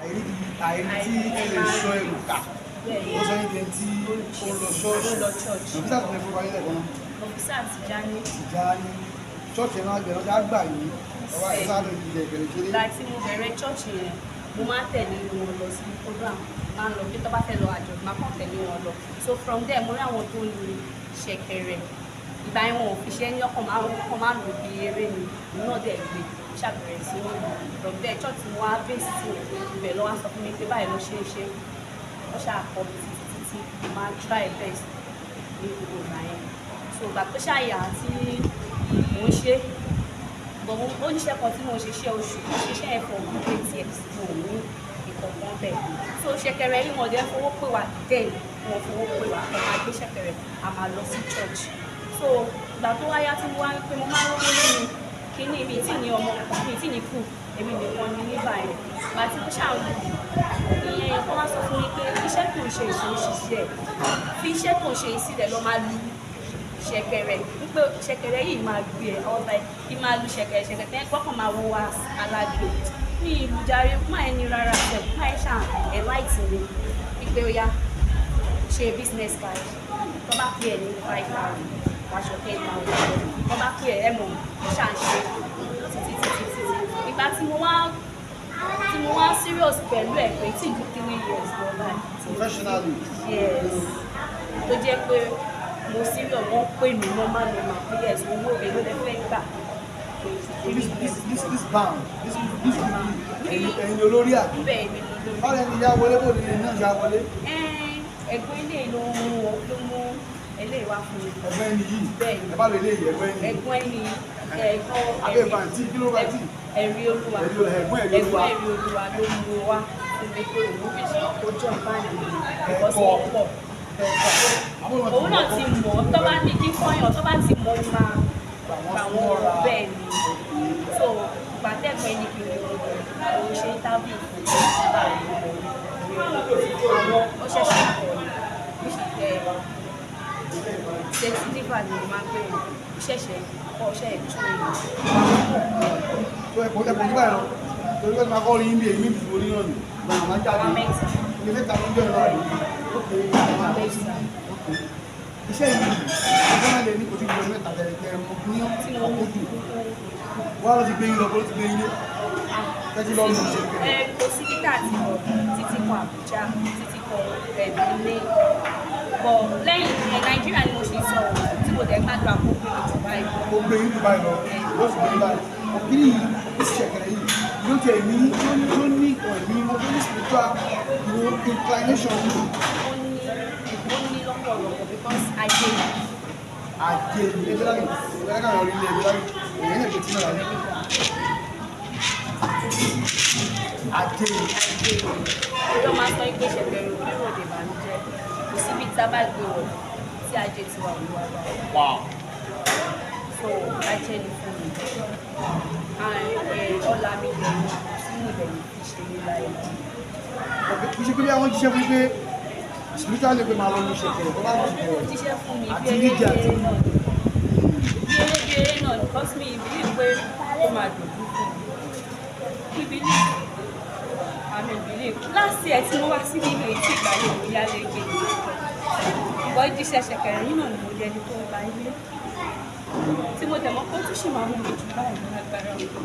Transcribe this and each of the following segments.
àìrí tí ẹ lè sọ ẹrù ká ó sọ yín tí ó lọ ṣọ́ọ̀ṣì òfíṣà tó lè fún wáyé lẹ́kọ̀ọ́ náà. òfíṣà Tìjání. Tìjání ṣọ́ọ̀ṣì náà gbẹ̀rẹ̀ ọjà gbà yín ọwọ́ àìsàn àti ìdílé ìbẹ̀rẹ̀ ṣeré. ìgbà tí mo bẹ̀rẹ̀ ṣọ́ọ̀ṣì yẹn mo máa ń tẹ̀lé wọn lọ sí program máa ń lọ bí tó bá fẹ́ lọ àjọ̀dún máa kàn tẹ̀lé wọn lọ so from there mo rí àwọn tó ń lu ṣẹ̀kẹ̀rẹ̀ ìgbà yẹn wọn ò fi ṣe ní ọkàn máa ń lò bí eré ni òun náà dẹ̀ gbé ṣàbẹ̀rẹ̀ sí wọn from there church mo wá bẹ́ẹ̀ sí ibẹ̀ lọ́wọ́ sọ fún mi pé báyìí ló ṣe é ṣe wọ́n ṣàkọ́ mi títí máa try best ní gbogbo ìgbà yẹn so ìgbà tó ṣàyà tí mò ń ṣe oníṣẹ́ kan tí mo ṣe ṣe oṣù ṣiṣẹ́ ẹ̀fọ́ great years mo ní ìkọ̀kan bẹ́ẹ̀ so ṣẹ̀kẹ̀rẹ̀ yìí wọ́n dẹ́ fowó pè wá then wọ́n fowó pè wá ẹ̀ máa gbé ṣẹ̀kẹ̀rẹ̀ a máa lọ sí church so ìgbà tó wáyá tí mo wá pé mo máa ń rówó nínú kíní mi tí ní ọmọ mi tí ní kù èmi nìkan ní nígbà yẹn àti tó ṣàwọn ìyẹn kan wá sọ fún mi pé iṣẹ́ tó ń ṣe ìṣòṣìṣẹ́ fi iṣẹ́ tó ń ṣe ìsílẹ̀ lọ máa lu ṣẹ̀kẹ̀rẹ̀ wípé ṣẹ̀kẹ̀rẹ̀ yìí máa gbé ẹ ọba ẹ máa lu ṣẹ̀kẹ̀rẹ̀ tẹ́ gbọ́kàn máa wo wa alágbè ní ìlú jàre má ẹni rárá ṣe má ẹ ṣàn ẹ láìtì ni wípé ó yá ṣe business card tó bá pè é ní 5,000 wàṣọ 10,000 tó bá pè é mọ̀ ṣàǹṣe títí ìgbà tí mo wá serious pẹ̀lú ẹ̀ pé tí ju 3 years lọ báyìí. Professionally. Yes tó jẹ́ pé mo serious wọ́n pè mí normal pé ẹ̀sùn owó èlò lè fẹ́ gbà. This band ẹ̀yin olórí àbí. bẹ́ẹ̀ ni olórí. báwo ni ìyá wọlé bò ní náà ìyá wọlé. ẹ̀gbọ́n ilé ló mú eléyìí wá fún mi. ẹ̀gbọ́n ẹni yìí. bẹ́ẹ̀ ni ẹ bá lè lé ẹ̀gbọ́n ẹni. ẹ̀gbọ́n ẹni abẹ́ bàǹtí kí ló bá tì. ẹ̀rí olúwa ẹ̀gbọ́n ẹ̀rí olúwa ló mú wá fún mi pé òun fi ṣe ọjọ́ ìbáyìí ìbọ̀sọ̀ pọ̀. òun náà ti mọ̀ tó bá ní kí fọyàn tó bá ti mọ̀ ní máa gbà wọ́n bẹ́ẹ̀ ni so gbàtẹ́gbẹ́ ní kí òun ṣe tábì àwọn ó ṣẹ̀ṣẹ̀ kọ̀ sẹ́tìlífà ni mo máa ń pè wọ́n ṣẹ̀ṣẹ̀ kọ́ ṣẹ̀ tún èèyàn. tó ẹ̀kọ́ nígbà yẹn torí wọ́n ti máa kọ́ orí yín bí èyí níbi ìwòrí náà nì gbọ́dọ̀ máa jáde ilé mẹ́ta ló ń jẹ́ ìlú àdúgbò iṣẹ́ yìí ọjọ́ náà lè ní kò tí ìwé mẹ́ta tẹ̀lé ní ọkọ̀jù wọ́n lọ ti gbé yín lọ bó ti gbé yín tẹ́tí lọ́ọ́ lọ ṣe kẹ́. kò sí kíkà àti bọ̀ títí kan Àbújá títí kan ilé bọ̀ lẹ́yìn Nàìjíríà ni mo ṣe sọ tí mo dẹ̀ gbàdúrà kó gbé mi Dubai. kó gbé yín Dubai lọ ó sì gbé yín báyìí ọ̀gbìn yìí ó sì ṣẹ̀kẹ̀rẹ̀ yìí ló tẹ̀ ní tó ní ẹ̀mí tó ní spiritual inclination yìí. ó ní lọ́pọ̀lọpọ̀ because ajé ẹgbẹ́ láyé ẹgbẹ́ káwọn orí ilé ẹgbẹ́ láyé èyí náà ṣe tí náà láyé ajé ọjọ́ máa sọ pé ṣẹ̀kẹ̀rẹ̀ oníròdè ìbànújẹ́ kò síbi tí a bá gbé wọ̀ tí ajé ti wà wíwá bá so ajé ni fún mi ọlá mi lè mú sínú ìbẹ̀rù fi ṣe ní láyé. kì í ṣe pé bí àwọn jíṣẹ́ fún pé spiritual lè pe máa lọ ní ṣẹ̀kẹ̀rẹ̀ tó bá lọ sí ó jíṣẹ́ fún mi àti níjà àti bí eré náà because mi ìbílẹ̀ pé ó máa dùn fún mi ìbílẹ̀ àmì ìbílẹ̀ last year tí mo wá sí nínú etí ìgbàlẹ̀ ìyá lẹ́gẹ̀ ìwọ jíṣẹ́ ṣẹ̀kẹ̀rẹ̀ yìí náà ni mo jẹ́ ní tó ń gba ilé tí mo tẹ̀mọ́ kó tún ṣì máa mú mi jù báyìí ní agbára ọkọ̀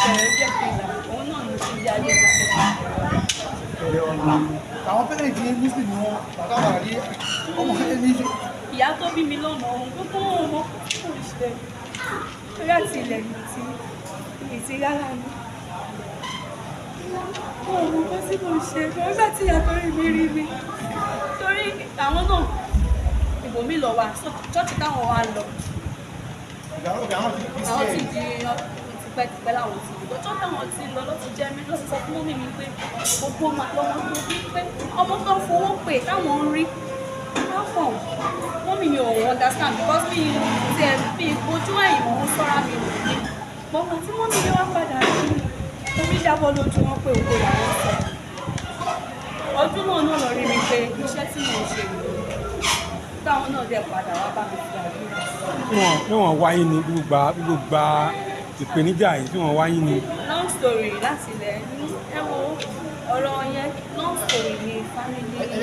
ṣẹ̀rẹ̀ jẹ́ pé òun náà ló ti yá lé Sèkèrè Olà àwọn pẹ́rẹ́ǹtì ní muslim ni wọ́n bàbá wà rí ọmọ ẹni ṣe. ìyá tó bí mi lọ́mọ ohun gbogbo ọmọ kò ṣe lórí àti ilẹ̀ mi ti rárá ni ọmọ kan tí mo ṣe nígbà tí ìyàtọ̀ rí mi rí mi torí àwọn náà ìbò mi lọ wà ṣọ́ọ̀ṣì táwọn wà lọ àwọn ti di tipẹ́tipẹ́ láwọn ti lọ tó táwọn ti lọ ló ti jẹ́ mi ló ti sọ fún mọ́mí mi pé gbogbo lọ́wọ́ tó bí pé ọmọ tó ń fowó pè táwọn ń rí láfọ̀n mọ́mí mi ò understand because mi tiẹ̀ fi ojú ẹ̀yìn mọ̀ ń sọ́ra mi ò ní gbọ̀ngàn tí mọ́mí mi wá padà rí mi omi jábọ́ lójú wọn pé òkú làwọn sọ ọdún náà lọ rí mi pé iṣẹ́ tí mo ṣe táwọn náà dẹ̀ padà wá bá mi fi àdúrà. bí wọ́n wáyé ní gbogbo ìpèníjà yìí tí wọ́n wáyé ní. long story láti ilẹ̀ ẹ wo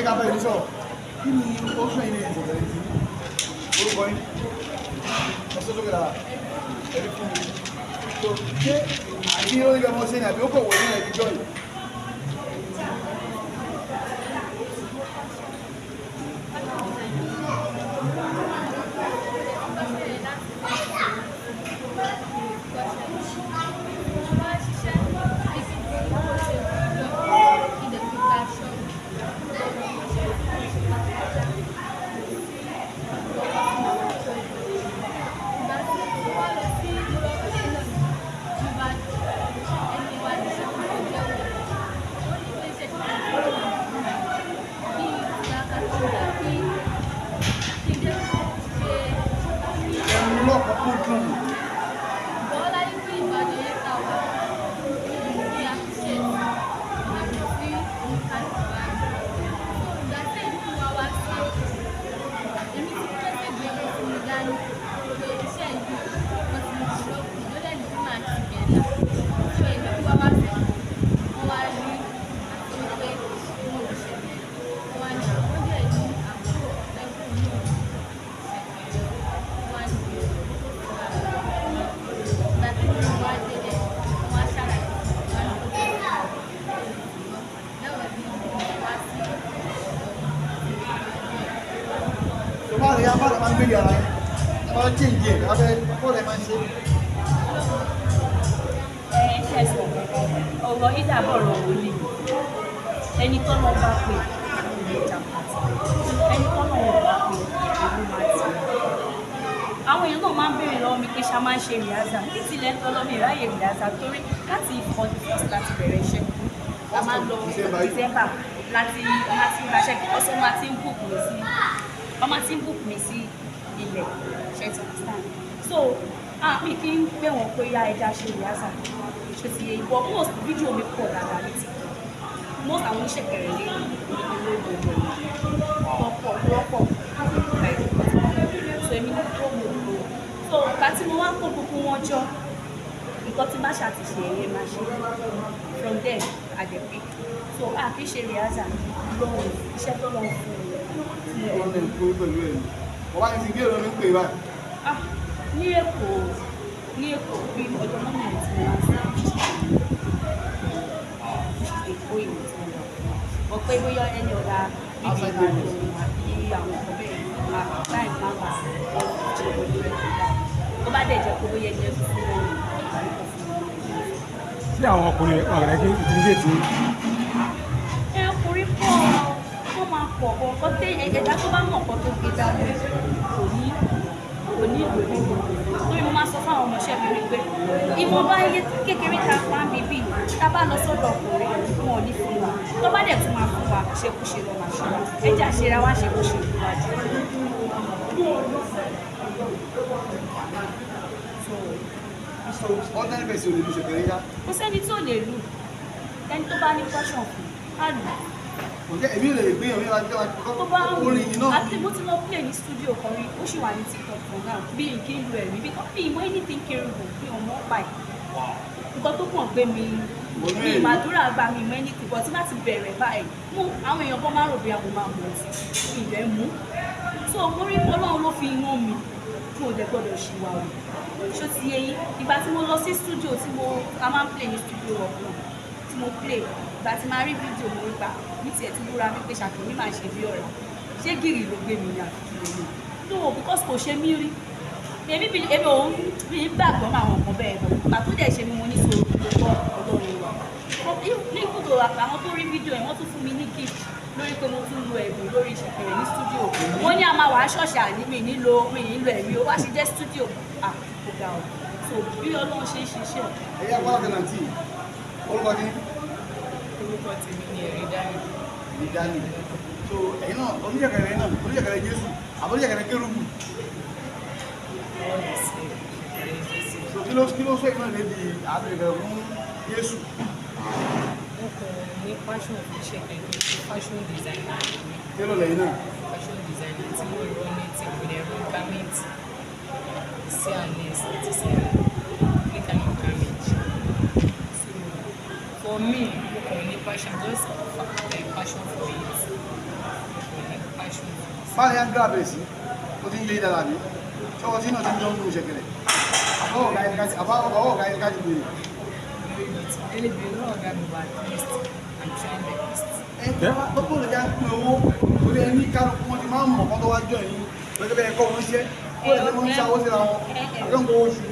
ká bẹ̀rẹ̀ ní sọ̀rọ̀ kí ni ó fẹ́ ilé ìṣẹ̀lẹ̀ yìí orúkọ yín ẹ̀sọ́ tó kẹ́ra ẹ̀rí fún mi tó ṣé àti ó yẹ ọmọ ṣe ní àbí ó kọ̀ wọ ní ẹ̀díjọ́ yìí. Ọ̀rọ̀ ìdàbọ̀rọ̀ wòlíì ẹni tọ́nà bá pè ní ìjàpàtì ẹni tọ́nà wọn bá pè ìlú máa ti. Àwọn èèyàn náà máa ń béèrè lọ́wọ́ mi pé ṣá máa ń ṣe rìhásà ní tilẹ̀ ń tọ́lọ́ mi ráyè rìhásà torí láti ìfọ̀n first láti bẹ̀rẹ̀ iṣẹ́ la máa ń lọ December láti ìgbàṣẹ́ ọ̀sẹ̀ ọmọ tí ń book mi sí ilẹ̀ ṣe ti understand so mi kì í pé wọn pé ya ẹja ṣe rìhásà ṣe ti yẹ ìbọn most fídíò mi pọ̀ dáadáa ní ti most àwọn oníṣẹ̀kẹ̀rẹ̀ lé lọ́pọ̀ so èmi ní tó mọ̀ ọ́ so ìgbà tí mo wá kó gbogbo wọn jọ nǹkan tí má ṣàtìṣe ẹ̀yẹ máa ṣe from there àdẹ̀pẹ́ so kì í ṣe rìhásà lọ́wọ́ iṣẹ́ tó lọ́wọ́ fún mi. wọ́n lè kó pẹ̀lú ẹ̀ ọba yìí ti gé ìrọ̀lẹ́ ń pè báyìí. ní Èkó bí ọjọ́ mọ́mọ́ mi ti wá sí Èkó ìwé tí mo lọ mọ̀ pé bóyá ẹni ọ̀dà bíbí ìbàdàn àbí àwọn ọ̀pọ̀ bẹ́ẹ̀ láì má bà ṣe ojú rẹ̀ tó bá dẹ̀ jẹ́ pé bóyá ẹni ẹ̀sùn fún wọn. Sí àwọn ọkùnrin ọ̀rẹ́ kí ìdílé tí ọkùnrin pọ̀ wọ́n máa pọ̀ ọ̀kọ́ tẹ ẹ̀dá tó bá mọ̀ ọ̀kọ́ tó gbé dání kò ní ìlú torí mo máa sọ fún àwọn ọmọọṣẹ́ mi wípé ìwọ̀nba iye kékeré ta pa ń bíbí tá bá lọ sọ́dọ̀ ọkùnrin wọn ò ní fún wa tó bá dẹ̀ tún máa fún wa ṣekúṣe lọ máa ṣe wa ẹja ṣera wá ṣekúṣe ìwájú. ọ̀dẹ́ni bẹ̀sẹ̀ ò lè lu ṣẹ̀kẹ̀rẹ̀ yá. kò sẹ́ni tó lè lù ẹni tó bá ní passion fún á lù. Ọ̀jẹ́ èmi lè gbé ọ̀rẹ́ wa jẹ́ wa tó bá ń orin yìí náà. àti mo ti lọ play ní studio kan rí ó sì wà ní TikTok for now bí n kí n lu ẹ̀rí bí ìmọ̀ anything kérébù bí ọmọ ọ̀pá ẹ̀ nǹkan tó kàn gbé mi ní ìmàdúrà gba mi ìmọ̀ anything but láti bẹ̀rẹ̀ báyìí mú àwọn èèyàn kan máa rò bí àwọn máa mọ̀ sí ilẹ̀ mú so mo rí Ọlọ́run ló fi yán mi kí mo dẹ̀ gbọ́dọ̀ ṣì wà o ṣó ti yẹ yín ìgbà tí mo lọ sí studio tí a máa ń play ní studio ọ̀pọ̀ tí mo play ìgbà tí máa rí fídíò mo gbà ní tiẹ̀ tí búra mi pé Ṣàkèrè máa ṣe bí ọ̀rẹ́ ṣé gírì ló gbé mi ní àfikún lè no because kò ṣe mí rí èmi ò ń gbàgbọ́ mọ́ àwọn nǹkan bẹ́ẹ̀ lọ ìgbà tó dẹ̀ ṣe mi mo ní so gbọ́ Ọlọ́run wa ní ibùdó àwọn tó rí fídíò yẹn wọ́n tún fún mi ní gift lórí pé mo tún lo ẹ̀bùn lórí Ṣàkèrè ní studio wọ́n ní a máa wà á ṣọ̀ṣà ní mi nílò ẹ̀rí o wá ṣe jẹ́ studio kò ga ọ̀ so bí Ọlọ́run ṣe ń ṣiṣẹ́. ẹ̀yà pàtàkì náà tí orúkọ ní. orúkọ tèmi ni ẹ̀rí dání. ẹ̀rí dání so ẹ̀yin náà oníṣẹ̀kẹ̀rẹ̀ Jésù àbóníṣẹ̀kẹ̀rẹ̀ kérúbù. so kí ló sọ ìmọ̀ níbi àbẹ̀rẹ̀ fún Jésù. mo kọ ní fashion fún Ṣẹ̀kẹ̀rẹ̀ fashion designer. kí ló lẹ́yìn náà. fashion designer tí mo rọ ní ti ìpínlẹ̀ ẹ̀rọ garment sí àlẹ́ àti sí nkan garment. so for me mo kọ ní fashion just passion for it. fashion. Báwo ni a ń gbé àbẹ̀rẹ̀ sí? Ó ti ń yé dára bí? Ṣọ́wọ́ sí náà ti ń jọ ń mú Sèkèrè. Àbáwọ̀ ọ̀gá ẹni kájí béèrè. Elébìí náà ọ̀gá mi wà at least I'm trying my best. Lọ́pọ̀ lè já pín owó orí ẹni kálukú wọn ti máa ń mọ̀ kọ́ tó wá jọ yìí lọ́jọ́ bẹ́ẹ̀ kọ́ wọn ṣẹ́ ó lè wọ́n ń ṣàwọ́ síra wọn àjọ ń gbọ́ oṣù.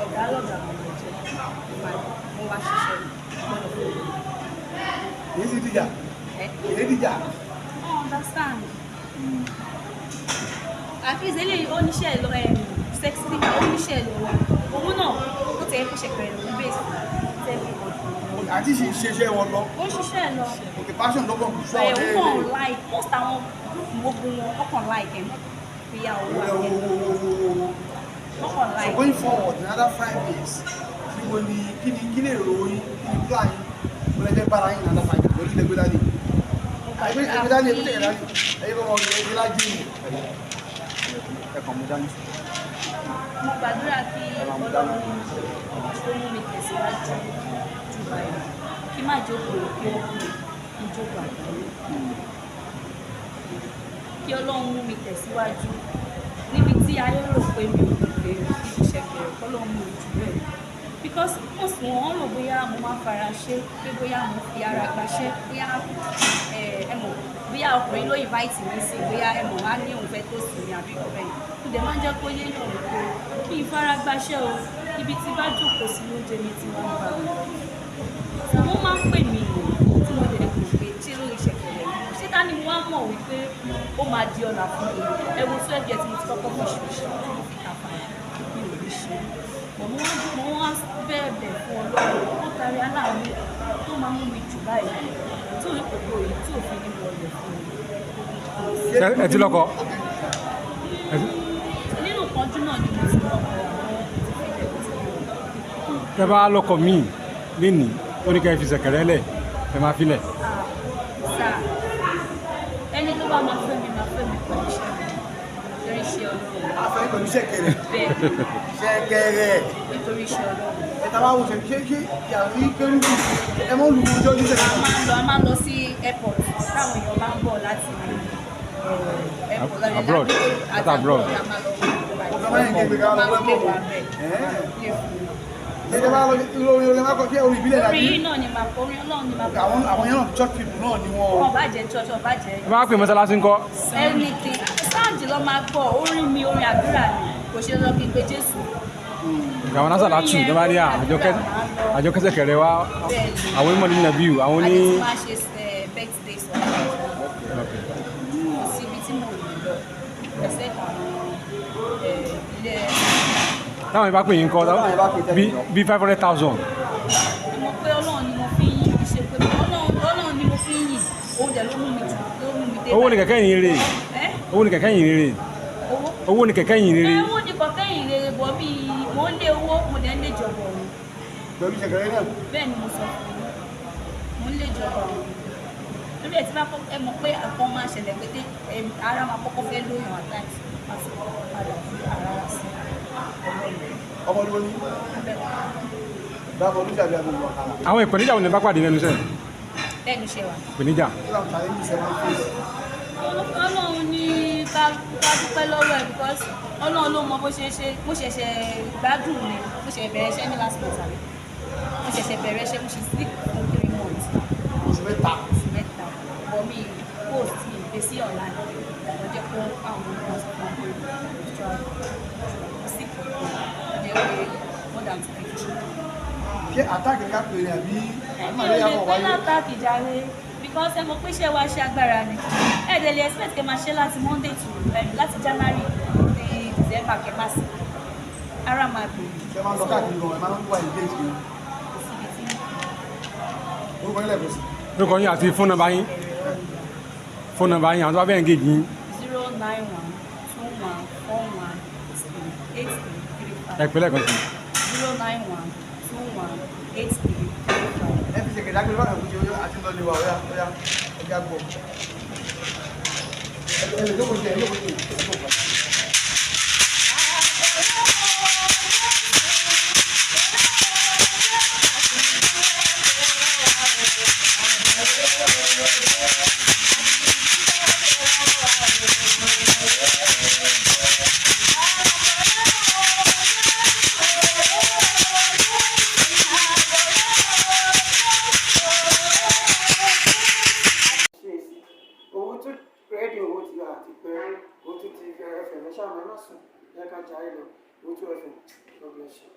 Ọ̀gá lọ́gà mo wá ṣiṣẹ́ èyí sì dìjà èyí dìjà. Understand. At least eléyìí oníṣẹ́ lọ sexy oníṣẹ́ lọ owó náà ó tẹ̀ kó Sèkèrè lórí base tẹ́lẹ̀ àti ṣe iṣẹ́ wọn lọ. ó ṣiṣẹ́ lọ. òkè passion ló kàn fún ẹ̀ ó kàn like most àwọn gbogbo wọn ó kàn like ẹ̀ bíyà owó àgbẹ̀ ó kàn like. So going forward in another 5 years níbo ni kí lè ròyìn kí ni plan yín mo lè fẹ́ bára yín in another 5 years lórí ilẹ̀ gbẹ́dálì. Gbẹ́dálì ẹ̀kú tẹ̀lé dálì ẹ̀yẹ́ bọ́ wọn ẹ̀yẹ́ lájú yìí. ẹ̀kọ́ mo dání. Mo gbàdúrà kí Ọlọ́run tó mú mi tẹ̀síwájú jù báyìí kí má jókòó kí ó kú ìjókòó àgbáyé kí Ọlọ́run mú mi tẹ̀síwájú níbi tí ayé rò pé mi ò lè dé ibi Sèkèrè k'Ọlọ́run mú mi jù bẹ́ẹ̀ because wọ́n sùn wọ́n rò bóyá mo máa fara ṣe pé bóyá mo fi ara gbaṣẹ́ bóyá ẹ mọ̀ bóyá ọkùnrin ló invite mi sí bóyá ẹ mọ̀ wá ní òun fẹ́ tó sùn ní àbí ọ̀rẹ́ yìí kó dẹ̀ máa ń jẹ́ kó yé yàn wípé kí n fara gbaṣẹ́ o ibi tí bá jókòó sí lóúnjẹ mi tí wọ́n ń bá mi wọ́n máa ń pè mí tí mo dẹ̀ kò pé tí lórí Sèkèrè ṣé ká ní wọ́n á mọ̀ wípé ó máa di ọ̀nà fún mi ẹ wo tó ẹ̀jẹ̀ tí mo ti kọ́kọ́ fi ṣe tí mo fi kàfà mi ò ní ṣe mo wá bẹ̀ẹ̀bẹ̀ fún Ọlọ́run ó tari aláàánú tó máa mú mi jù báyìí tó ní kòkó yìí tí òfin ní wọlé fún mi. ẹ ti lọ́kọ. nínú ìpọ́njú náà ni mo ti lọ́kọ tẹ bá lọ́kọ míì lénìí ó ní ká fi Sèkèrè lẹ̀ ẹ máa filẹ̀. sáà ẹni tó bá máa fẹ́ mi pẹ̀lú iṣẹ́ mi nítorí iṣẹ́ Ọlọ́run. afẹ́ pẹ̀lú Sèkèrè. bẹ́ẹ̀ Sèkèrè. nítorí iṣẹ́ Ọlọ́run. ẹ̀ta bá wò ṣe ṣe yàrá ní kérúbù ẹ mọ́ olùkọ́ ọjọ́ ní Sèkèrè. a máa ń lọ sí airport táwọn èèyàn bá ń bọ̀ láti airport abroad láti abroad. ọ̀gá máa ń gbé ká lọ wẹ́pọ̀ ẹ̀jẹ̀ bá lọ lórí orin máa kọ́ kí orin ìbílẹ̀ dàbí. orin yìí náà ni màá kọ orin Ọlọ́run ni màá kọ. àwọn yẹn náà church people náà ni wọ́n. wọn bá jẹ church wọn bá jẹ. ẹ bá pè mọ́sálásí ńkọ́. anything sáàjì lọ máa gbọ́ orin mi orin àdúrà mi kò ṣe lọ kí n pe Jésù. àwọn náà sàlátù ní bá rí Àjọkẹ́ Sèkèrè wa àwọn onímọ̀ nínú nàbíù àwọn ní. àti tí máa ṣe birthday sọ síbi tí mo lè lọ ẹsẹ̀ kan ilé táwọn ìbá pè yín kọ́ bí 500,000. mo pé Ọlọ́run ni mo fi ń yìn ṣe pé Ọlọ́run ni mo fi ń yìn òun dẹ̀ ló mú mi dé. owó ni kẹ̀kẹ́ yìí rè owó ni kẹ̀kẹ́ yìí rè owó ni kẹ̀kẹ́ yìí rè. owó ni kẹ̀kẹ́ yìí rè bọ̀ bí mo ń lé owó mo dẹ̀ ń lé jọ̀bọ̀ ọ̀run. pẹ̀lú Sèkèrè náà. bẹ́ẹ̀ ni mo sọ mo ń lé jọ̀bọ̀ ọ̀run lórí ẹ̀ tí bá ẹ mọ̀ pé àpọ̀ máa ṣẹlẹ̀ pété ara máa kọ́kọ́ fẹ́ lóyún àtàkì láti padà sí ara sí ọmọ ìwọ ni dábọ̀ olùjà bí agbègbè ọ̀kadà. àwọn ìpèníjà wo ni bá pàdé lẹ́nu sẹ́yìn. lẹ́nu iṣẹ́ wa. ìpèníjà. Ọlọ́run ní ká dúpẹ́ lọ́wọ́ ẹ̀ because Ọlọ́run ló mọ bó ṣe ṣe mo ṣẹ̀ṣẹ̀ gbádùn mi mo ṣẹ̀ṣẹ̀ bẹ̀rẹ̀ iṣẹ́ ní last month àbí mo ṣẹ̀ṣẹ̀ bẹ̀rẹ̀ iṣẹ́ mo ṣe sleep for 3 months. oṣù mẹ́ta. bọ̀ mi post ìgbésí online mo jẹ́ kó àwọn ọmọ ọ̀sán fún sick ọjọ́ pé more than 2 ṣé àtàkì ká pèrè àbí mi ò lè pé látàkì jáde because ẹ mọ̀ pé iṣẹ́ wa ṣe agbára ni ẹ dẹ̀ lè expect kẹ́ máa ṣe láti Monday to láti January di December kẹ́ máa sí ara máa gbèrè. ṣé máa ń lọ káàkiri gan ẹ máa ń wá ìdí èjì gan. orúkọ yín lẹ́ẹ̀kan sí. orúkọ yín àti fóònù nọ́mbà yín àwọn tó bá bẹ́ẹ̀ ń gèjì yín. 09121418335. ẹ pè lẹ́ẹ̀kan sí. 091218335. ẹ fi Sèkèrè dágbére báwọn ẹ̀kú jẹ́ àti lọ́lẹ̀ wa ọ̀yá ẹja gbọ́. ẹ lè lóko jẹ ẹ lóko jẹ ẹ lóko jẹ. Thank you. rédíò owó ti àti pé ó tún ti fẹ́ ẹ̀fẹ̀ lẹ́sàmọ́ ẹ̀ má sùn yẹ ká jáde lọ ó tún ẹ̀fẹ̀ God bless you.